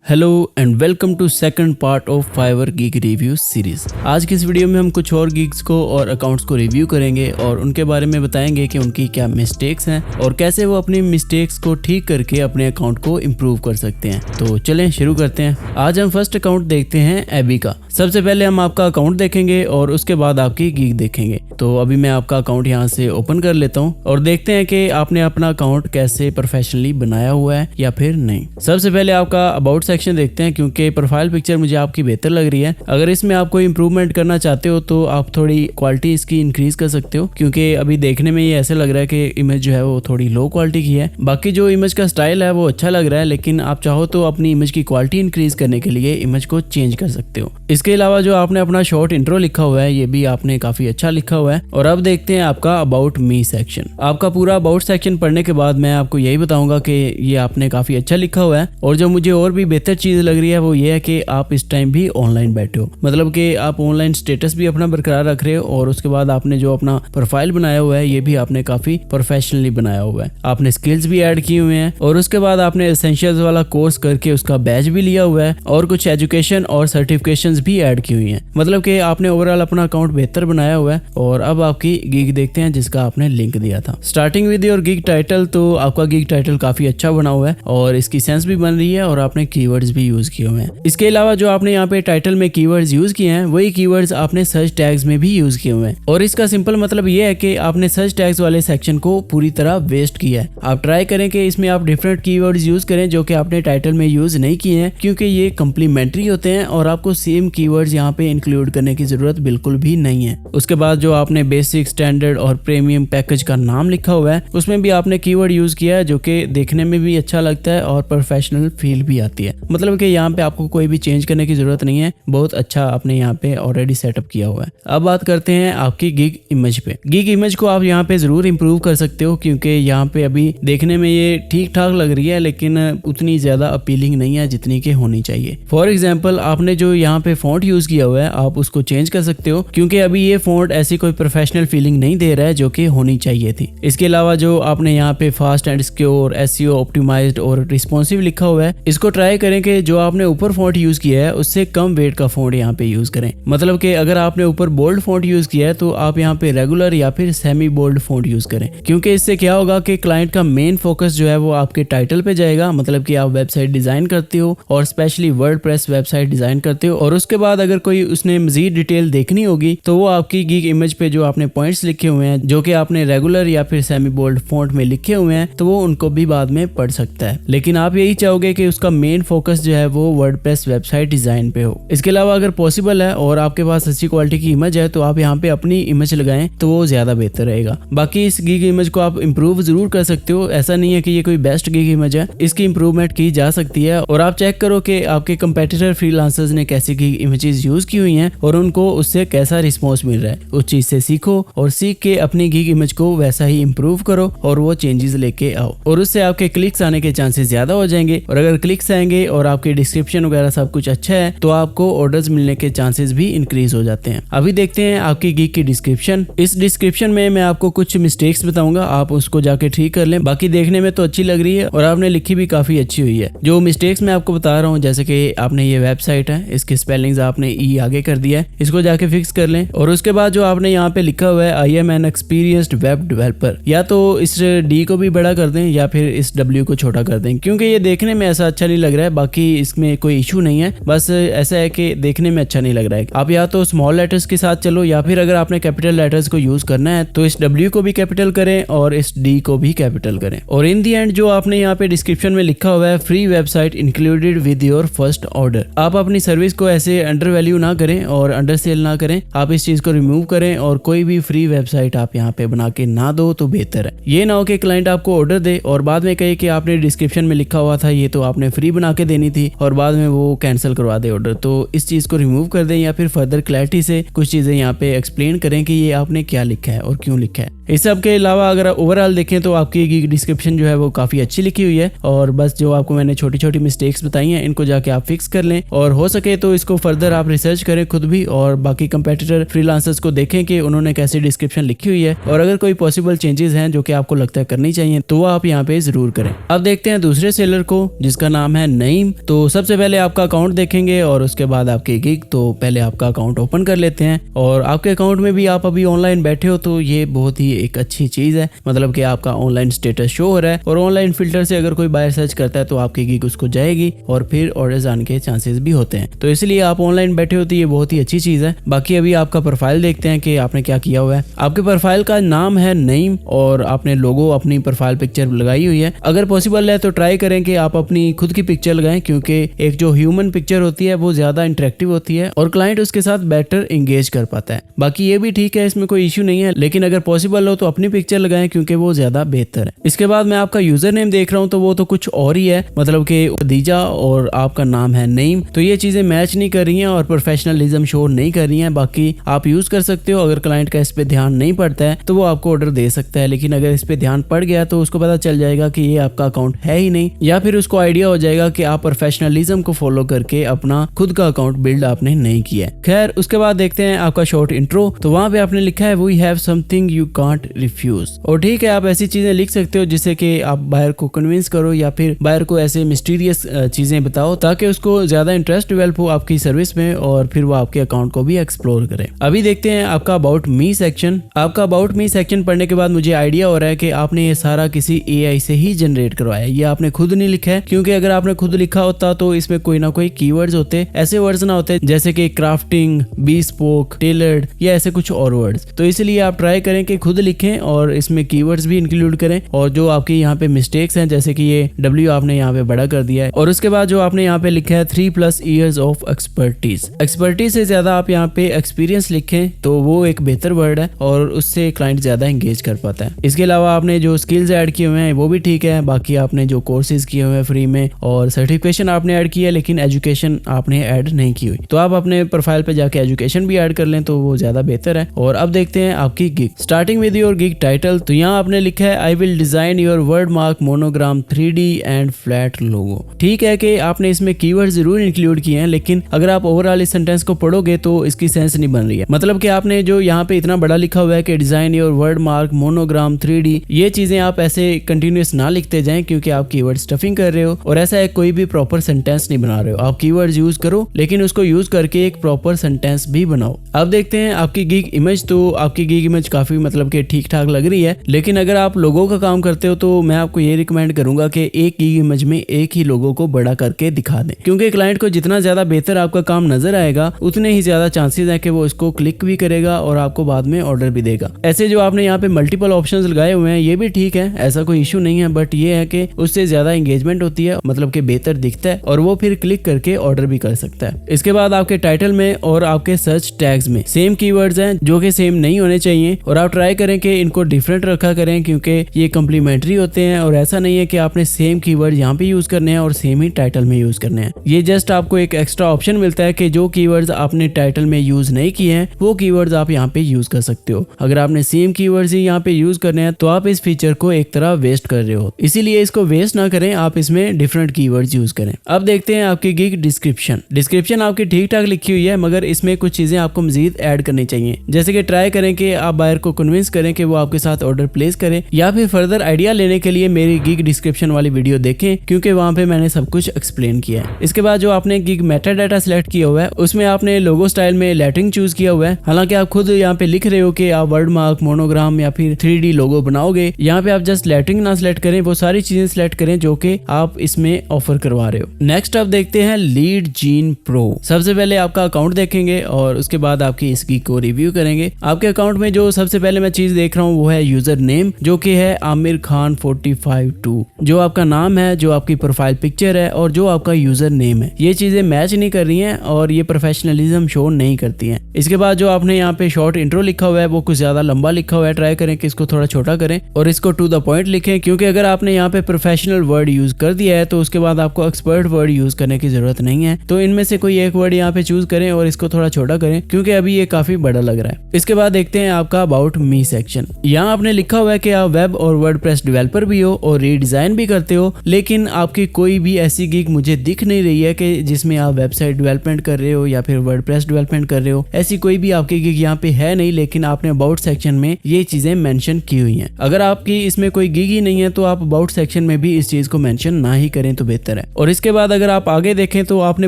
Hello and welcome to second part of Fiverr gig review series. आज की इस video में हम कुछ और गिग्स को और अकाउंट्स को रिव्यू करेंगे और उनके बारे में बताएंगे कि उनकी क्या मिस्टेक्स हैं और कैसे वो अपनी मिस्टेक्स को ठीक करके अपने अकाउंट को इम्प्रूव कर सकते हैं। तो चलें शुरू करते हैं। आज हम फर्स्ट अकाउंट देखते हैं एबी का। सबसे पहले हम आपका अकाउंट देखेंगे और उसके बाद आपकी गिग देखेंगे। तो अभी मैं आपका अकाउंट यहाँ से ओपन कर लेता हूँ और देखते हैं कि आपने अपना अकाउंट कैसे प्रोफेशनली बनाया हुआ है या फिर नहीं। सबसे पहले आपका अबाउट सेक्शन देखते हैं क्योंकि प्रोफाइल पिक्चर मुझे आपकी बेहतर लग रही है। अगर इसमें आप कोई इंप्रूवमेंट करना चाहते हो तो आप थोड़ी क्वालिटी इसकी इंक्रीज कर सकते हो, क्योंकि अभी देखने में ये ऐसे लग रहा है कि इमेज जो है वो थोड़ी लो क्वालिटी की है। बाकी जो इमेज का स्टाइल है वो अच्छा लग रहा है, लेकिन आप चाहो तो अपनी इमेज की क्वालिटी इंक्रीज करने के लिए इमेज को चेंज कर सकते हो। इसके अलावा जो आपने अपना शॉर्ट इंट्रो लिखा हुआ है ये भी आपने काफी अच्छा लिखा हुआ है। और अब देखते हैं आपका अबाउट मी सेक्शन। आपका पूरा अबाउट सेक्शन पढ़ने के बाद मैं आपको यही बताऊंगा कि ये आपने काफी अच्छा लिखा हुआ है। और जो मुझे और भी बेहतर चीज लग रही है वो ये है कि आप इस टाइम भी ऑनलाइन बैठे हो, मतलब कि आप ऑनलाइन स्टेटस भी अपना बरकरार रख रहे हो और उसके बाद आपने जो अपना प्रोफाइल बनाया हुआ है ये भी आपने काफी प्रोफेशनली बनाया हुआ है। आपने स्किल्स भी ऐड किए हुए हैं और उसके बाद आपने एसेंशियल्स वाला कोर्स करके उसका बैच भी लिया हुआ है और कुछ एजुकेशन और सर्टिफिकेशंस भी ऐड की हुई हैं। मतलब कि आपने ओवरऑल अपना अकाउंट बेहतर बनाया हुआ है। और अब आपकी गिग देखते हैं जिसका आपने लिंक दिया था। Starting with your gig title, तो आपका गिग टाइटल काफी अच्छा बना हुआ है और इसकी सेंस भी बन रही है और आपने कीवर्ड्स भी यूज किए हुए हैं। इसके अलावा जो आपने यहाँ पे टाइटल में कीवर्ड्स यूज किए हैं वही कीवर्ड्स आपने सर्च टैग्स में भी यूज किए हुए हैं। और इसका सिंपल मतलब ये है कि आपने सर्च टैग्स वाले सेक्शन को पूरी तरह वेस्ट किया है। आप ट्राई करें कि इसमें आप डिफरेंट कीवर्ड्स यूज करें जो कि आपने टाइटल में यूज नहीं किए हैं, क्योंकि ये कंप्लीमेंट्री होते हैं और आपको सेम कीवर्ड्स यहाँ पे इंक्लूड करने की जरूरत बिल्कुल भी नहीं है। उसके बाद जो आपने बेसिक, स्टैंडर्ड और प्रीमियम पैकेज का नाम लिखा हुआ है उसमें भी आपने कीवर्ड यूज किया है जो कि देखने में भी अच्छा लगता है और प्रोफेशनल फील भी आती है। मतलब कि यहाँ पे आपको कोई भी चेंज करने की जरूरत नहीं है, बहुत अच्छा आपने यहाँ पे ऑलरेडी सेटअप किया हुआ है। अब बात करते हैं आपकी गिग इमेज पे। गिग इमेज को आप यहाँ पे जरूर इंप्रूव कर सकते हो, क्योंकि यहाँ पे अभी देखने में ये ठीक ठाक लग रही है लेकिन उतनी ज्यादा अपीलिंग नहीं है जितनी की होनी चाहिए। फॉर एग्जाम्पल आपने जो यहाँ पे फॉन्ट यूज किया हुआ है आप उसको चेंज कर सकते हो, क्योंकि अभी ये फॉन्ट ऐसी कोई प्रोफेशनल फीलिंग नहीं दे रहा है जो कि होनी चाहिए थी। इसके अलावा जो आपने यहाँ पे fast and secure, SEO optimized और रिस्पॉन्सिव लिखा हुआ है इसको ट्राई करें कि जो आपने ऊपर फॉन्ट यूज किया है उससे कम वेट का फॉन्ट यहाँ पे यूज करें। मतलब कि अगर आपने ऊपर बोल्ड फॉन्ट यूज किया है तो आप यहाँ पे रेगुलर या फिर सेमी बोल्ड फॉन्ट यूज करें, क्योंकि इससे क्या होगा कि क्लाइंट का मेन फोकस जो है वो आपके टाइटल पे जाएगा। मतलब कि आप वेबसाइट डिजाइन करते हो और स्पेशली वर्डप्रेस वेबसाइट डिजाइन करते हो और उसके बाद अगर कोई उसने मजीद डिटेल देखनी होगी तो वो आपकी गिग इमेज पे जो आपने पॉइंट्स लिखे हुए हैं जो कि आपने रेगुलर या फिर सेमी बोल्ड फॉन्ट में लिखे हुए हैं तो वो उनको भी बाद में पढ़ सकता है। लेकिन आप यही चाहोगे कि उसका मेन फोकस जो है वो वर्डप्रेस वेबसाइट डिजाइन पे हो। इसके अलावा अगर पॉसिबल है और आपके पास अच्छी क्वालिटी की इमेज है तो आप यहाँ पे अपनी इमेज लगाएं तो वो ज्यादा बेहतर रहेगा। बाकी इस गिग इमेज को आप इंप्रूव जरूर कर सकते हो, ऐसा नहीं है कि ये कोई बेस्ट गिग इमेज है, इसकी इंप्रूवमेंट की जा सकती है। और आप चेक करो कि आपके कंपेटिटर फ्रीलांसर्स ने कैसी गिग इमेजेस यूज की हुई हैं और उनको उससे कैसा रिस्पॉन्स मिल रहा है। उस चीज से सीखो और सीख के अपनी गिग इमेज को वैसा ही इंप्रूव करो और वो चेंजेस लेके आओ और उससे आपके क्लिक्स आने के चांसेस ज्यादा हो जाएंगे। और अगर क्लिक्स आएंगे और आपके डिस्क्रिप्शन वगैरह सब कुछ अच्छा है तो आपको ऑर्डर्स मिलने के चांसेस भी इंक्रीज हो जाते हैं। अभी देखते हैं आपकी गिग की डिस्क्रिप्शन। इस डिस्क्रिप्शन में मैं आपको कुछ मिस्टेक्स बताऊंगा, आप उसको जाके ठीक कर लें। बाकी देखने में तो अच्छी लग रही है और आपने लिखी भी काफी अच्छी हुई है। जो मिस्टेक्स मैं आपको बता रहा हूँ, जैसे कि आपने ये वेबसाइट है इसके स्पेलिंग्स आपने ई आगे कर दिया है, इसको जाके फिक्स कर लें। और उसके बाद जो आपने यहाँ पे लिखा हुआ है I am N experienced web developer, या तो इस डी को भी बड़ा कर दें या फिर इस डब्ल्यू को छोटा कर दें, क्योंकि ये देखने में ऐसा अच्छा नहीं लग रहा है। बाकी इसमें कोई इशू नहीं है, बस ऐसा है कि देखने में अच्छा नहीं लग रहा है। आप या तो स्मॉल लेटर्स के साथ चलो या फिर अगर आपने कैपिटल लेटर्स को यूज करना है तो इस डब्ल्यू को भी कैपिटल करें और इस डी को भी कैपिटल करें। और इन दी एंड जो आपने यहाँ पे डिस्क्रिप्शन में लिखा हुआ है free website included with your first order, आप अपनी सर्विस को ऐसे अंडर वैल्यू ना करें और अंडर सेल ना करें। आप इस चीज को रिमूव करें और कोई भी फ्री वेबसाइट आप यहाँ पे बना के ना दो तो बेहतर है। ये ना हो कि क्लाइंट आपको ऑर्डर दे और बाद में कहे कि आपने डिस्क्रिप्शन में लिखा हुआ था ये तो आपने फ्री बना के देनी थी और बाद में वो कैंसिल करवा दे ऑर्डर। तो इस चीज को रिमूव कर दें या फिर फर्दर क्लैरिटी से कुछ चीजें यहाँ पे एक्सप्लेन करें कि ये आपने क्या लिखा है और क्यों लिखा है। इस सब के अलावा अगर ओवरऑल देखें तो आपकी गिग डिस्क्रिप्शन जो है वो काफी अच्छी लिखी हुई है, और बस जो आपको मैंने छोटी छोटी मिस्टेक्स बताई हैं इनको जाके आप फिक्स कर लें, और हो सके तो इसको फर्दर आप रिसर्च करें खुद भी, और बाकी कंपेटिटर फ्रीलांसर्स को देखें कि उन्होंने कैसी डिस्क्रिप्शन लिखी हुई है, और अगर कोई पॉसिबल चेंजेस हैं जो कि आपको लगता है करनी चाहिए तो वो आप यहाँ पे जरूर करें। अब देखते हैं दूसरे सेलर को जिसका नाम है नईम। तो सबसे पहले आपका अकाउंट देखेंगे और उसके बाद आपकी गिग। तो पहले आपका अकाउंट ओपन कर लेते हैं, और आपके अकाउंट में भी आप अभी ऑनलाइन बैठे हो तो ये बहुत ही एक अच्छी चीज है, मतलब कि आपका ऑनलाइन स्टेटस शो हो रहा है, और ऑनलाइन फिल्टर से अगर कोई बायर सर्च करता है तो आपकी गिग उसको जाएगी और फिर ऑर्डर्स आने के चांसेस भी होते हैं। तो इसलिए आप ऑनलाइन बैठे हो तो ये बहुत ही अच्छी चीज है। बाकी अभी आपका प्रोफाइल देखते हैं कि आपने क्या किया हुआ है। आपके प्रोफाइल का नाम है नईम, और आपने लोगो अपनी प्रोफाइल पिक्चर लगाई हुई है। अगर पॉसिबल है तो ट्राई करें कि आप अपनी खुद की पिक्चर लगाएं, क्योंकि एक जो ह्यूमन पिक्चर होती है वो ज्यादा इंटरेक्टिव होती है और क्लाइंट उसके साथ बेटर एंगेज कर पाता है। बाकी ये भी ठीक है, इसमें कोई इश्यू नहीं है, लेकिन अगर पॉसिबल हो तो अपनी पिक्चर लगाएं क्योंकि वो ज्यादा बेहतर है। इसके बाद मैं आपका यूजर नेम देख रहा हूँ तो वो तो कुछ और ही है, मतलब कि खदीजा और आपका नाम है नईम, तो ये चीजें मैच नहीं कर रही हैं और प्रोफेशनलिज्म शो नहीं कर रही हैं। बाकी आप यूज कर सकते हो, अगर क्लाइंट का इस पे ध्यान नहीं पड़ता है तो वो आपको ऑर्डर दे सकता है, लेकिन अगर इस पे ध्यान पड़ गया तो उसको पता चल जाएगा कि ये आपका अकाउंट है ही नहीं, या फिर उसको आइडिया हो जाएगा कि आप प्रोफेशनलिज्म को फॉलो करके अपना खुद का अकाउंट बिल्ड आपने नहीं किया है। खैर उसके बाद देखते हैं आपका शॉर्ट इंट्रो। तो वहां पे आपने लिखा है we have something you can't refuse, और ठीक है आप ऐसी चीजें लिख सकते हो जिससे कि आप बायर को कन्विंस करो या फिर बायर को ऐसे मिस्टीरियस चीजें बताओ ताकि उसको ज्यादा इंटरेस्ट डेवलप हो आपकी सर्विस में, और फिर वो आपके अकाउंट को भी एक्सप्लोर करे। अभी देखते हैं आपका अबाउट मी सेक्शन। आपका अबाउट मी सेक्शन पढ़ने के बाद मुझे आइडिया हो रहा है कि आपने ये सारा किसी एआई से ही जनरेट करवाया है, ये आपने खुद नहीं लिखा है, क्योंकि अगर आपने खुद लिखा होता तो इसमें कोई ना कोई कीवर्ड्स होते, ऐसे वर्ड्स ना होते जैसे कि क्राफ्टिंग, बीस्पोक, टेलर्ड या ऐसे कुछ और वर्ड्स। तो इसलिए आप ट्राई करें कि खुद लिखें और इसमें कीवर्ड्स भी इंक्लूड करें, और जो आपके यहाँ पे मिस्टेक्स हैं जैसे कि ये W आपने यहाँ पे बड़ा कर दिया है, और उसके बाद जो आपने यहाँ पे लिखा है 3+ years ऑफ एक्सपर्टीज। एक्सपर्टीज से ज्यादा आप यहाँ पे एक्सपीरियंस लिखें तो वो एक बेहतर वर्ड है और उससे क्लाइंट ज्यादा एंगेज कर पाता है। इसके अलावा आपने जो स्किल्स ऐड किए हुए हैं वो भी ठीक है। बाकी आपने जो कोर्सेज किए हुए हैं फ्री में और सर्टिफिकेशन आपने ऐड किया है, लेकिन एजुकेशन आपने ऐड नहीं की हुई, तो आप अपने प्रोफाइल पे जाके एजुकेशन भी ऐड कर लें तो वो ज्यादा बेहतर है। और अब देखते हैं आपकी gig. Starting with your gig title. तो यहाँ आपने लिखा है I will design your word mark monogram 3D and flat logo. ठीक है कि आपने इसमें कीवर्ड जरूर इंक्लूड किए हैं, लेकिन अगर आप ओवरऑल इस सेंटेंस को पढ़ोगे तो इसकी सेंस नहीं बन रही है। मतलब कि आपने जो यहाँ पे इतना बड़ा लिखा हुआ है कि design your word mark monogram 3D, ये चीजें आप ऐसे कंटिन्यूस ना लिखते जाएं क्योंकि आप कीवर्ड स्टफिंग कर रहे हो और ऐसा है कोई भी प्रॉपर सेंटेंस नहीं बना रहे हो। आप कीवर्ड्स यूज करो लेकिन उसको यूज करके एक प्रॉपर सेंटेंस भी बनाओ। अब देखते हैं आपकी गिग इमेज। तो आपकी गिग इमेज काफी मतलब कि ठीक ठाक लग रही है, लेकिन अगर आप लोगों का काम करते हो तो मैं आपको ये रिकमेंड करूंगा कि एक गिग इमेज में एक ही लोगों को बड़ा करके दिखा दें, क्योंकि क्लाइंट को जितना ज्यादा बेहतर आपका काम नजर आएगा उतने ही ज्यादा चांसेस है कि वो इसको क्लिक भी करेगा और आपको बाद में ऑर्डर भी देगा। ऐसे जो आपने यहाँ पे मल्टीपल ऑप्शंस लगाए हुए हैं ये भी ठीक है, ऐसा कोई इशू नहीं है, बट ये है कि उससे ज्यादा एंगेजमेंट होती है, मतलब कि बेहतर दिखता है और वो फिर क्लिक करके ऑर्डर भी कर सकता है। इसके बाद आपके टाइटल में और आपके सर्च टैग्स में सेम कीवर्ड्स हैं जो कि सेम नहीं होने चाहिए, और आप ट्राई करें कि इनको डिफरेंट रखा करें क्योंकि ये कम्प्लीमेंट्री होते हैं, और ऐसा नहीं है कि आपने सेम कीवर्ड यहाँ पे यूज करने हैं और सेम ही टाइटल में यूज करने हैं। ये जस्ट आपको एक एक्स्ट्रा ऑप्शन मिलता है कि जो कीवर्ड्स आपने टाइटल में यूज नहीं किए हैं वो कीवर्ड्स आप यहाँ पे यूज कर सकते हो। अगर आपने सेम कीवर्ड्स ही यहाँ पे यूज करने हैं तो आप इस फीचर को एक तरह वेस्ट कर रहे हो, इसीलिए इसको वेस्ट ना करें, आप इसमें डिफरेंट कीवर्ड्स यूज करें। अब देखते हैं आपकी गिग डिस्क्रिप्शन। डिस्क्रिप्शन आपकी ठीक ठाक लिखी हुई है, मगर इसमें कुछ चीजें आपको मजीद ऐड करनी चाहिए, जैसे कि ट्राई करें कि आप बायर को कन्विंस करें कि वो आपके साथ ऑर्डर प्लेस करें, या फिर फर्दर आइडिया लेने के लिए मेरी गिग डिस्क्रिप्शन वाली वीडियो देखें क्योंकि वहां पे मैंने सब कुछ एक्सप्लेन किया है। इसके बाद जो आपने गिग मेटा डाटा सिलेक्ट किया हुआ है उसमें आपने लोगो स्टाइल में लेटरिंग चूज किया हुआ है। हालांकि आप खुद यहाँ पे लिख रहे हो कि आप वर्ड मार्क, मोनोग्राम या फिर 3D लोगो बनाओगे, यहाँ पे आप जस्ट लेटरिंग ना सिलेक्ट करें, वो सारी चीजें सिलेक्ट करें जो कि आप इसमें ऑफर करवा रहे हो। नेक्स्ट आप देखते हैं लीड जीन प्रो। सबसे पहले आपका अकाउंट देखेंगे और उसके बाद आपकी इस गिग को रिव्यू करेंगे। आपके अकाउंट में जो सबसे पहले मैं चीज देख रहा हूँ वो है यूजर नेम, जो कि है आमिर खान 45-2। जो आपका नाम है, जो आपकी प्रोफाइल पिक्चर है और जो आपका यूजर नेम है, ये चीजें मैच नहीं कर रही हैं और ये प्रोफेशनलिज्म शो नहीं करती हैं। इसके बाद जो आपने यहाँ पे शॉर्ट इंट्रो लिखा हुआ है वो कुछ ज्यादा लंबा लिखा हुआ है, ट्राई करें कि इसको थोड़ा छोटा करें और इसको टू द पॉइंट लिखें, क्योंकि अगर आपने यहाँ पे प्रोफेशनल वर्ड यूज कर दिया है तो उसके बाद आपको एक्सपर्ट वर्ड यूज करने की जरूरत नहीं है। तो इनमें से कोई एक वर्ड यहाँ पे चूज करें और इसको थोड़ा छोटा करें क्योंकि अभी ये काफी बड़ा लग रहा है। इसके बाद देखते हैं आपका अबाउट मी सेक्शन। यहाँ आपने लिखा हुआ है कि आप वेब और वर्डप्रेस डेवलपर भी हो और रीडिजाइन भी करते हो, लेकिन आपकी कोई भी ऐसी गिग मुझे दिख नहीं रही है कि जिसमें आप वेबसाइट डेवलपमेंट कर रहे हो या फिर वर्डप्रेस डेवलपमेंट कर रहे हो। ऐसी कोई भी आपकी गिग यहाँ पे है नहीं, लेकिन आपने अबाउट सेक्शन में ये चीजें मेंशन की हुई हैं। अगर आपकी इसमें कोई गिग ही नहीं है तो आप अबाउट सेक्शन में भी इस चीज को मेंशन ना ही करें तो बेहतर है। और इसके बाद अगर आप आगे देखें तो आपने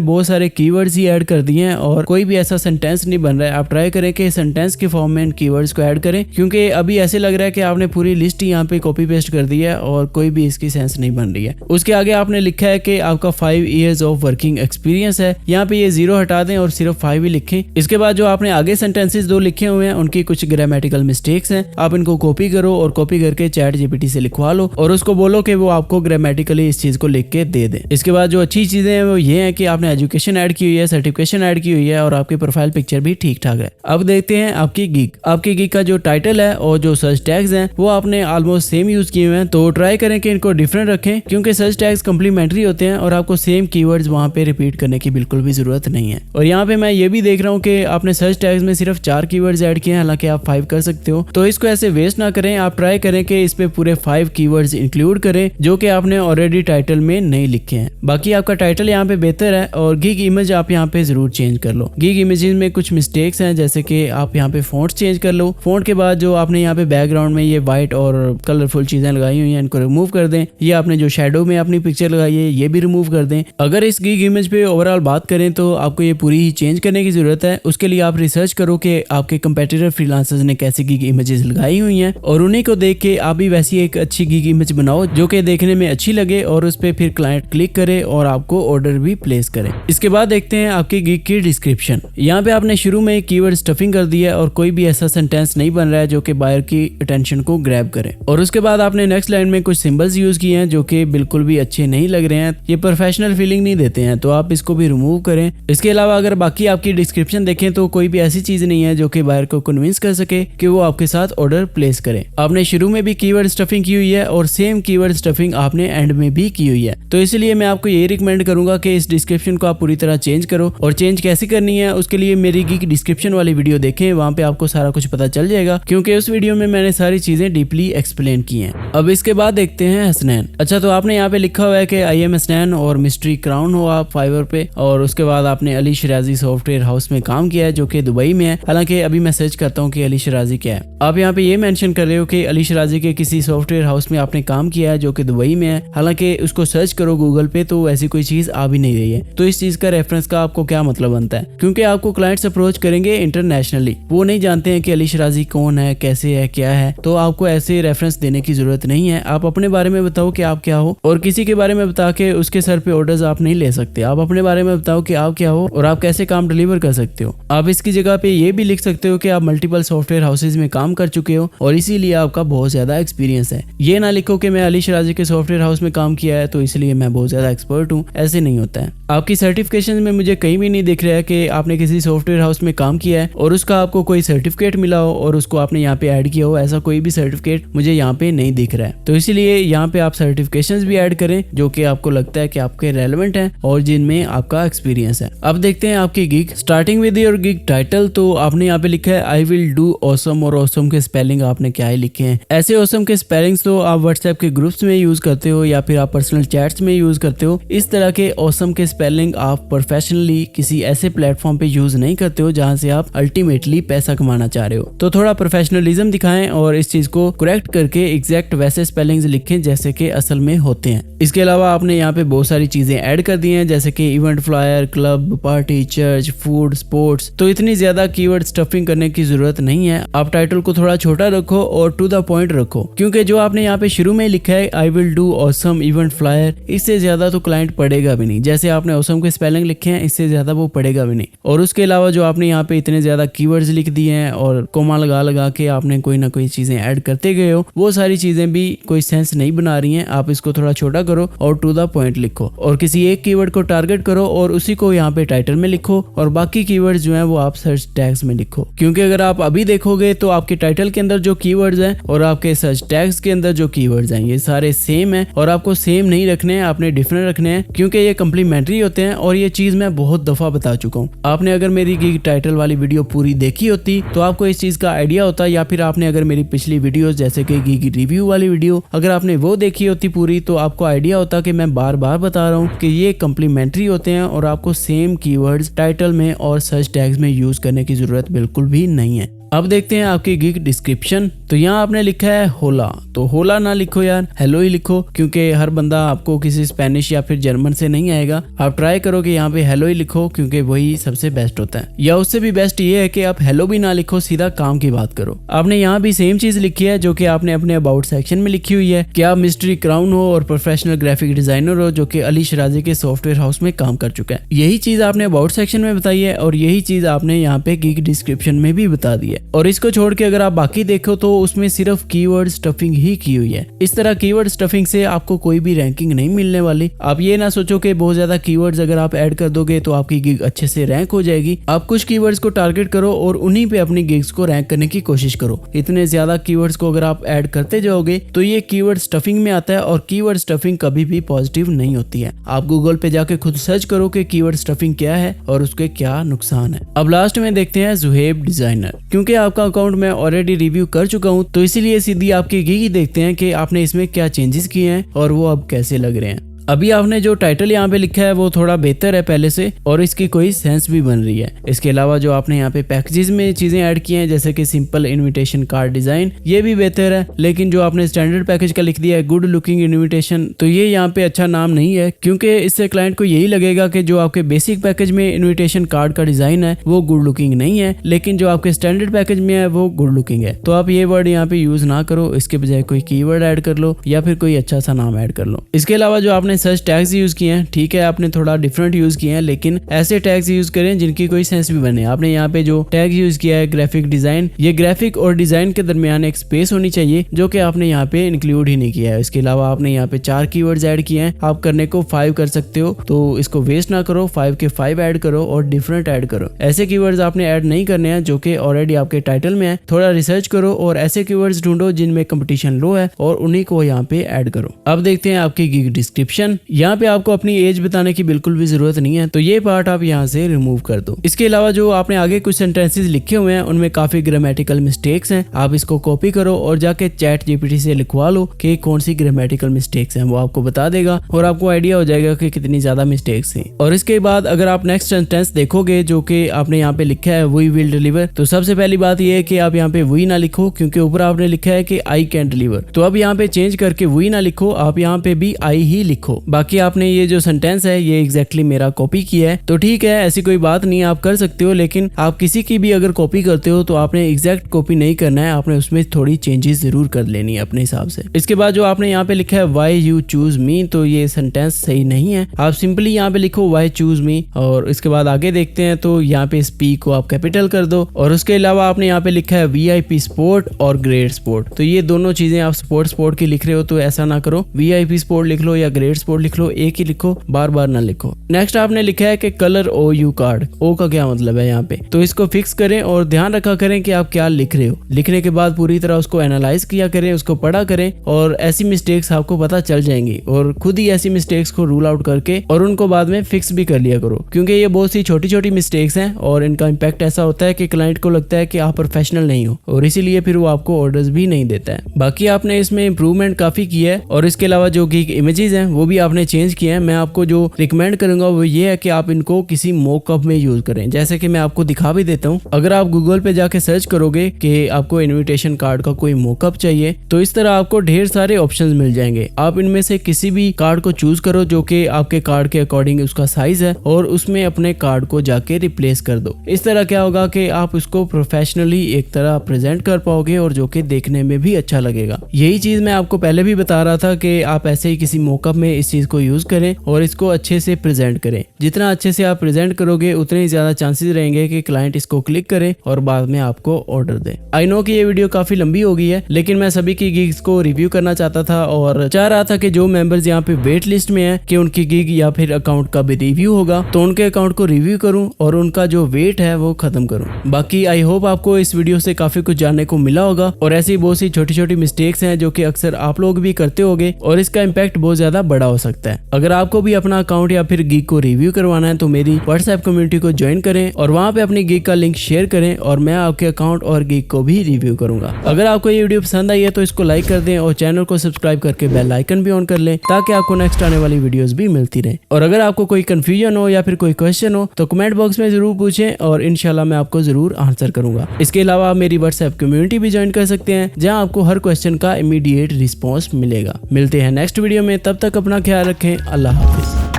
बहुत सारे कीवर्ड्स ही ऐड कर दिए हैं और कोई भी ऐसा सेंटेंस नहीं बन रहा है। आप ट्राई करें कि सेंटेंस के फॉर्म में इन कीवर्ड्स को ऐड करें, क्योंकि अभी ऐसे लग रहा है कि आपने पूरी लिस्ट ही यहाँ पे कॉपी पेस्ट कर दी है और कोई भी इसकी सेंस नहीं बन रही है। उसके आगे आपने लिखा है कि आपका 5 इयर्स ऑफ वर्किंग एक्सपीरियंस है। यहाँ पे ये 0 हटा दें और सिर्फ 5 ही लिखें। इसके बाद जो आपने आगे सेंटेंसेस 2 लिखे हुए हैं उनकी कुछ ग्रामेटिकल मिस्टेक्स हैं, आप इनको कॉपी करो और कॉपी करके चैट जीपीटी से लिखवा लो और उसको बोलो कि वो आपको ग्रामेटिकली इस चीज को लिख के दे दे। इसके बाद जो अच्छी चीजें हैं वो ये है कि आपने एजुकेशन ऐड की हुई है, सर्टिफिकेशन ऐड की हुई है और आपकी प्रोफाइल पिक्चर भी ठीक ठाक है। अब देखते हैं आपकी गिग। आपकी गिग का जो टाइटल है और जो सर्च टैग्स हैं वो आपने ऑलमोस्ट सेम यूज किए हुए हैं, तो ट्राई करें कि इनको डिफरेंट रखें, क्योंकि सर्च टैग्स कम्प्लीमेंट्री होते हैं और आपको सेम कीवर्ड्स वहां पे रिपीट करने की बिल्कुल भी जरूरत नहीं है। और यहाँ पे मैं ये भी देख रहा हूँ कि आपने सर्च टैग्स में सिर्फ 4 कीवर्ड्स ऐड किए हैं, हालांकि आप 5 कर सकते हो। तो इसको ऐसे वेस्ट ना करें, आप ट्राई करें कि इस पे पूरे 5 कीवर्ड्स इंक्लूड करें जो कि आपने ऑलरेडी टाइटल में नहीं लिखे हैं। बाकी आपका टाइटल यहाँ पे बेहतर है और गिग इमेज आप यहाँ पे जरूर चेंज कर लो। गिग इमेजेस में कुछ मिस्टेक्स हैं, जैसे कि आप यहाँ पे फॉन्ट्स चेंज कर लो। फॉन्ट के बाद जो आपने यहाँ पे बैकग्राउंड में ये व्हाइट और कलरफुल चीजें लगाई हुई हैं इनको रिमूव कर दें। ये आपने जो शैडो में अपनी पिक्चर लगाई है ये भी रिमूव कर दें। अगर इस गिग इमेज पे ओवरऑल बात करें तो आपको ये पूरी ही चेंज करने की जरूरत है। उसके लिए आप रिसर्च करो कि आपके कंपेटिटर फ्रीलांसर्स ने कैसी गिग इमेजेस लगाई हुई हैं और उन्हीं को देख के आप भी वैसी एक अच्छी गिग इमेज बनाओ जो कि देखने में अच्छी लगे और उस पे फिर क्लाइंट क्लिक करे और आपको ऑर्डर भी प्लेस करे। इसके बाद देखते हैं आपकी गिग की डिस्क्रिप्शन। यहाँ पे आपने शुरू में कीवर्ड स्टफिंग कर दिया है और कोई भी ऐसा सेंटेंस नहीं बन रहा है जो कि बायर की अटेंशन को ग्रैब करे। और उसके बाद आपने नेक्स्ट लाइन में कुछ सिंबल्स यूज किए हैं जो कि बिल्कुल भी अच्छे नहीं लग रहे हैं, ये प्रोफेशनल फीलिंग नहीं देते हैं, तो आप इसको भी रिमूव करें। इसके अलावा अगर बाकी आपकी डिस्क्रिप्शन देखें तो कोई भी ऐसी चीज नहीं है जो कि बायर को कन्विंस कर सके कि वो आपके साथ ऑर्डर प्लेस करे। आपने शुरू में भी कीवर्ड स्टफिंग की हुई है और सेम कीवर्ड स्टफिंग आपने एंड में भी की हुई है, तो इसलिए मैं आपको ये रिकमेंड करूंगा कि इस डिस्क्रिप्शन को आप पूरी तरह चेंज करो। और चेंज कैसे करनी है उसके लिए मेरी गिग डिस्क्रिप्शन वाली वीडियो देखें, वहां पे आपको सारा कुछ पता चल जाएगा, क्योंकि उस वीडियो में मैंने सारी चीजें डीपली एक्सप्लेन की हैं। अब इसके बाद देखते हैं हसनैन। अच्छा, तो आपने यहाँ पे लिखा हुआ है कि आई एम हसनैन और मिस्ट्री क्राउन हो आप फाइवर पे, और उसके बाद आपने अली शराजी सॉफ्टवेयर हाउस में काम किया है जो कि दुबई में है। हालांकि अभी मैं सर्च करता हूँ कि अली शराजी क्या है। आप यहाँ पे ये मेंशन कर रहे हो कि अली शराजी के किसी सॉफ्टवेयर हाउस में आपने काम किया है जो कि दुबई में है। हालांकि उसको सर्च करो गूगल पे तो ऐसी कोई चीज आ भी नहीं रही है। तो इस चीज का रेफरेंस का आपको क्या मतलब बनता है, क्योंकि आपको क्लाइंट्स अप्रोच करेंगे इंटरनेशनली, वो नहीं जानते हैं कि अली शराजी कौन है, कैसे है, क्या है। तो आपको ऐसे रेफरेंस देने की जरूरत नहीं है। आप अपने बारे में बताओ कि आप क्या हो, और किसी के बारे में बता के उसके सर पे ऑर्डर्स आप नहीं ले सकते। आप अपने बारे में बताओ कि आप क्या हो और आप कैसे काम डिलीवर कर सकते हो। आप इसकी जगह पे ये भी लिख सकते हो कि आप मल्टीपल सॉफ्टवेयर हाउसेज में काम कर चुके हो और इसीलिए आपका बहुत ज्यादा एक्सपीरियंस है। ये ना लिखो कि मैं अली शराजी के सॉफ्टवेयर हाउस में काम किया है तो इसलिए मैं बहुत ज्यादा एक्सपर्ट हूँ, ऐसे नहीं होता है। आपकी सर्टिफिकेशन में मुझे कहीं भी नहीं दिख रहा है कि आपने किसी सॉफ्टवेयर हाउस में काम किया है और उसका आपको कोई सर्टिफिकेट मिला हो और उसको आपने यहाँ पे ऐड किया हो। ऐसा कोई भी सर्टिफिकेट मुझे यहाँ पे नहीं दिख रहा है, तो इसलिए यहाँ पे आप सर्टिफिकेशंस भी ऐड करें जो कि आपको लगता है कि आपके रेलेवेंट हैं और जिनमें आपका एक्सपीरियंस है। अब देखते हैं आपकी gig. Starting with your gig title, तो आपने यहाँ पे लिखा है आई विल डू ऑसम, और ऑसम के स्पेलिंग आपने क्या ही लिखे हैं। ऐसे ऑसम के स्पेलिंग्स तो आप व्हाट्सएप के ग्रुप्स में यूज करते हो या फिर आप पर्सनल चैट्स में यूज करते हो। इस तरह के ऑसम के स्पेलिंग आप प्रोफेशनली किसी ऐसे प्लेटफॉर्म पे यूज नहीं करते हो जहां से आप अल्टीमेटली पैसा कमाना चाह रहे हो। तो थोड़ा प्रोफेशनलिज्म दिखाएं और इस चीज को करेक्ट करके एग्जैक्ट वैसे स्पेलिंग्स लिखें जैसे कि असल में होते हैं। इसके अलावा आपने यहाँ पे बहुत सारी चीजें ऐड कर दी हैं, जैसे कि event flyer, club, party, church, food, sports. तो इतनी ज्यादा कीवर्ड स्टफिंग करने की जरूरत नहीं है। आप टाइटल को थोड़ा छोटा रखो और टू द पॉइंट रखो, क्योंकि जो आपने यहाँ पे शुरू में लिखा है I will do awesome event flyer, इससे ज्यादा तो क्लाइंट पढ़ेगा भी नहीं। जैसे आपने ऑसम के स्पेलिंग लिखे हैं इससे ज्यादा वो पढ़ेगा भी नहीं। और उसके अलावा जो आपने यहाँ पे इतने ज्यादा कीवर्ड्स लिख दिए हैं और कोमा लगा लगा के आपने कोई ना कोई चीजें ऐड करते गए हो, वो सारी चीजें भी कोई सेंस नहीं बना रही हैं। आप इसको थोड़ा छोटा करो और टू द पॉइंट लिखो और किसी एक कीवर्ड को टारगेट करो और उसी को यहाँ पे टाइटल में लिखो और बाकी कीवर्ड्स जो हैं वो आप सर्च टैग्स में लिखो। क्योंकि अगर आप अभी देखोगे तो आपके टाइटल के अंदर जो कीवर्ड्स हैं और आपके सर्च टैग्स के अंदर जो कीवर्ड्स हैं ये सारे सेम हैं, और आपको सेम नहीं रखने हैं, आपने डिफरेंट रखने हैं, क्योंकि ये कम्प्लीमेंट्री होते हैं। और ये चीज मैं बहुत दफा बता चुका हूँ। आपने अगर मेरी गिग टाइटल वाली वीडियो पूरी देखी होती तो आपको इस चीज का आइडिया होता या फिर आपने अगर मेरी पिछली वीडियोस जैसे कि गिग रिव्यू वाली वीडियो अगर आपने वो देखी होती पूरी तो आपको आइडिया होता कि मैं बार बार बता रहा हूँ कि ये कम्प्लीमेंट्री होते हैं और आपको सेम कीवर्ड्स टाइटल में और सर्च टैग्स में यूज करने की जरूरत बिल्कुल भी नहीं है। अब देखते हैं आपकी गिग डिस्क्रिप्शन। तो यहाँ आपने लिखा है होला, तो होला ना लिखो यार, हेलो ही लिखो, क्योंकि हर बंदा आपको किसी स्पेनिश या फिर जर्मन से नहीं आएगा। आप ट्राई करो कि यहाँ पे हेलो ही लिखो, क्योंकि वही सबसे बेस्ट होता है। या उससे भी बेस्ट ये है कि आप हेलो भी ना लिखो, सीधा काम की बात करो। आपने यहाँ भी सेम चीज लिखी है जो कि आपने अपने अबाउट सेक्शन में लिखी हुई है कि आप मिस्ट्री क्राउन हो और प्रोफेशनल ग्राफिक डिजाइनर हो जो कि अली शराजी के सॉफ्टवेयर हाउस में काम कर चुका है। यही चीज आपने अबाउट सेक्शन में बताई है और यही चीज आपने यहाँ पे गिग डिस्क्रिप्शन में भी बता दी है। और इसको छोड़ के अगर आप बाकी देखो तो उसमें सिर्फ कीवर्ड स्टफिंग ही की हुई है। इस तरह कीवर्ड स्टफिंग से आपको कोई भी रैंकिंग नहीं मिलने वाली। आप ये ना सोचो कि बहुत ज्यादा कीवर्ड्स अगर आप ऐड कर दोगे तो आपकी गिग अच्छे से रैंक हो जाएगी। आप कुछ कीवर्ड्स को टारगेट करो और उन्हीं पे अपनी गिग्स को रैंक करने की कोशिश करो। इतने ज्यादा कीवर्ड्स को अगर आप ऐड करते जाओगे तो ये कीवर्ड स्टफिंग में आता है और कीवर्ड स्टफिंग कभी भी पॉजिटिव नहीं होती है। आप गूगल पे जाके खुद सर्च करो कि कीवर्ड स्टफिंग क्या है और उसके क्या नुकसान है। अब लास्ट में देखते हैं जुहेब डिजाइनर। क्योंकि आपका अकाउंट मैं ऑलरेडी रिव्यू कर चुका हूं तो इसीलिए सीधी आपकी गिग देखते हैं कि आपने इसमें क्या चेंजेस किए हैं और वो अब कैसे लग रहे हैं। अभी आपने जो टाइटल यहाँ पे लिखा है वो थोड़ा बेहतर है पहले से और इसकी कोई सेंस भी बन रही है। इसके अलावा जो आपने यहाँ पे पैकेजेस में चीजें ऐड की हैं जैसे कि सिंपल इनविटेशन कार्ड डिजाइन, ये भी बेहतर है। लेकिन जो आपने स्टैंडर्ड पैकेज का लिख दिया है गुड लुकिंग इनविटेशन, तो ये यहाँ पे अच्छा नाम नहीं है, क्योंकि इससे क्लाइंट को यही लगेगा कि जो आपके बेसिक पैकेज में इन्विटेशन कार्ड का डिजाइन है वो गुड लुकिंग नहीं है, लेकिन जो आपके स्टैंडर्ड पैकेज में है वो गुड लुकिंग है। तो आप ये वर्ड यहाँ पे यूज ना करो, इसके बजाय कोई कीवर्ड ऐड कर लो या फिर कोई अच्छा सा नाम ऐड कर लो। इसके अलावा जो आपने सर्च टैग्स यूज किए हैं, ठीक है आपने थोड़ा डिफरेंट यूज किए हैं, लेकिन ऐसे टैग्स यूज करें जिनकी कोई सेंस भी बने। आपने यहाँ पे जो टैग यूज किया है ग्राफिक डिजाइन, ये ग्राफिक और डिजाइन के दरमियान एक स्पेस होनी चाहिए जो कि आपने यहाँ पे इंक्लूड ही नहीं किया है। इसके अलावा आपने यहाँ पे 4 कीवर्ड्स ऐड किए हैं, आप करने को 5 कर सकते हो, तो इसको वेस्ट ना करो, 5 के 5 ऐड करो और डिफरेंट ऐड करो। ऐसे कीवर्ड्स आपने ऐड नहीं करने हैं जो कि ऑलरेडी आपके टाइटल में है। थोड़ा रिसर्च करो और ऐसे कीवर्ड्स ढूंढो जिनमें कंपटीशन लो है और उन्हीं को यहाँ पे ऐड करो। अब देखते हैं आपकी गिग डिस्क्रिप्शन। यहाँ पे आपको अपनी एज बताने की बिल्कुल भी जरूरत नहीं है, तो ये पार्ट आप यहाँ से रिमूव कर दो। इसके अलावा जो आपने आगे कुछ सेंटेंसेस लिखे हुए हैं उनमें काफी ग्रामेटिकल मिस्टेक्स हैं, आप इसको कॉपी करो और जाके चैट जीपीटी से लिखवा लो कि कौन सी ग्रामेटिकल मिस्टेक्स हैं, वो आपको बता देगा और आपको आइडिया हो जाएगा कि कितनी ज्यादा मिस्टेक्स हैं। और इसके बाद अगर आप नेक्स्ट सेंटेंस देखोगे जो कि आपने यहाँ पे लिखा है वी विल डिलीवर, तो सबसे पहली बात ये है कि आप यहाँ पे वी ना लिखो, क्योंकि ऊपर आपने लिखा है कि आई कैन डिलीवर। तो अब यहाँ पे चेंज करके वी ना लिखो, आप यहाँ पे भी आई ही लिखो। बाकी आपने ये जो सेंटेंस है ये एग्जैक्टली मेरा कॉपी किया है, तो ठीक है ऐसी कोई बात नहीं, आप कर सकते हो। लेकिन आप किसी की भी अगर कॉपी करते हो तो आपने एग्जैक्ट कॉपी नहीं करना है, आपने उसमें थोड़ी चेंजेस जरूर कर लेनी है अपने हिसाब से। इसके बाद जो आपने यहाँ पे लिखा है व्हाई यू चूज मी, तो ये सेंटेंस सही नहीं है, आप सिंपली यहाँ पे लिखो व्हाई चूज मी। और इसके बाद आगे देखते हैं तो यहाँ पे स्पीक को आप कैपिटल कर दो। और उसके अलावा आपने यहाँ पे लिखा है VIP स्पोर्ट और ग्रेड स्पोर्ट, तो ये दोनों चीजें आप स्पोर्ट की लिख रहे हो तो ऐसा ना करो, VIP स्पोर्ट लिख लो या ग्रेड स्पोर्ट लिख लो, एक ही लिखो, बार बार ना लिखो। नेक्स्ट आपने लिखा है कि कलर OU कार्ड, ओ का क्या मतलब है यहाँ पे, तो इसको फिक्स करें और ध्यान रखा करें कि आप क्या लिख रहे हो। लिखने के बाद पूरी तरह उसको एनालाइज किया करें, उसको पढ़ा करें और ऐसी मिस्टेक्स आपको पता चल जाएंगी और खुद ही ऐसी मिस्टेक्स को रूल आउट करके और उनको बाद में फिक्स भी कर लिया करो, क्योंकि ये बहुत सी छोटी छोटी मिस्टेक्स हैं और इनका इम्पैक्ट ऐसा होता है कि क्लाइंट को लगता है कि आप प्रोफेशनल नहीं हो और इसीलिए फिर वो आपको ऑर्डर्स भी नहीं देता है। बाकी आपने इसमें इंप्रूवमेंट काफी की है और इसके अलावा जो गिग इमेजेस हैं वो भी आपने चेंज किए हैं। मैं आपको जो रिकमेंड करूंगा वो ये है कि आप इनको किसी मॉकअप में यूज करें, जैसे कि मैं आपको दिखा भी देता हूँ। अगर आप गूगल पे जाके सर्च करोगे कि आपको इनविटेशन कार्ड का कोई मॉकअप चाहिए तो इस तरह आपको ढेर सारे ऑप्शंस मिल जाएंगे। आप इनमें से किसी भी कार्ड को चूज करो जो कि आपके कार्ड के अकॉर्डिंग उसका साइज है और उसमें अपने कार्ड को जाके रिप्लेस कर दो। इस तरह क्या होगा कि आप उसको प्रोफेशनली एक तरह प्रेजेंट कर पाओगे और जो कि देखने में भी अच्छा लगेगा। यही चीज मैं आपको पहले भी बता रहा था कि आप ऐसे ही किसी मॉकअप में इस चीज को यूज करें और इसको अच्छे से प्रेजेंट करें। जितना अच्छे से आप प्रेजेंट करोगे उतने ही ज्यादा चांसेस रहेंगे कि क्लाइंट इसको क्लिक करे और बाद में आपको ऑर्डर दे। आई नो कि ये वीडियो काफी लंबी हो गई है, लेकिन मैं सभी की गिग्स को रिव्यू करना चाहता था और चाह रहा था कि जो मेंबर्स यहाँ पे वेट लिस्ट में हैं कि उनकी गिग या फिर अकाउंट का भी रिव्यू होगा तो उनके अकाउंट को रिव्यू करूं और उनका जो वेट है वो खत्म करूं। बाकी आई होप आपको इस वीडियो से काफी कुछ जानने को मिला होगा और ऐसी बहुत सी छोटी छोटी मिस्टेक्स हैं जो कि अक्सर आप लोग भी करते होगे और इसका इम्पैक्ट बहुत ज्यादा बड़ा बड़ा हो सकता है। अगर आपको भी अपना अकाउंट या फिर गिग को रिव्यू करवाना है तो मेरी व्हाट्सएप कम्युनिटी को ज्वाइन करें और वहाँ पे अपनी गिग का लिंक शेयर करें और मैं आपके अकाउंट और गिग को भी रिव्यू करूंगा। अगर आपको ये वीडियो पसंद आई है तो इसको लाइक कर दें और चैनल को सब्सक्राइब करके बेल आइकन भी ऑन कर लें ताकि आपको नेक्स्ट आने वाली वीडियोस भी मिलती रहे। और अगर आपको कोई कंफ्यूजन हो या फिर कोई क्वेश्चन हो तो कमेंट बॉक्स में जरूर पूछें और इंशाल्लाह मैं आपको जरूर आंसर करूंगा। इसके अलावा आप मेरी व्हाट्सएप कम्युनिटी भी ज्वाइन कर सकते हैं जहां आपको हर क्वेश्चन का इमीडिएट रिस्पॉन्स मिलेगा। मिलते हैं नेक्स्ट वीडियो में, तब तक अपना ख्याल रखें। अल्लाह हाफिज।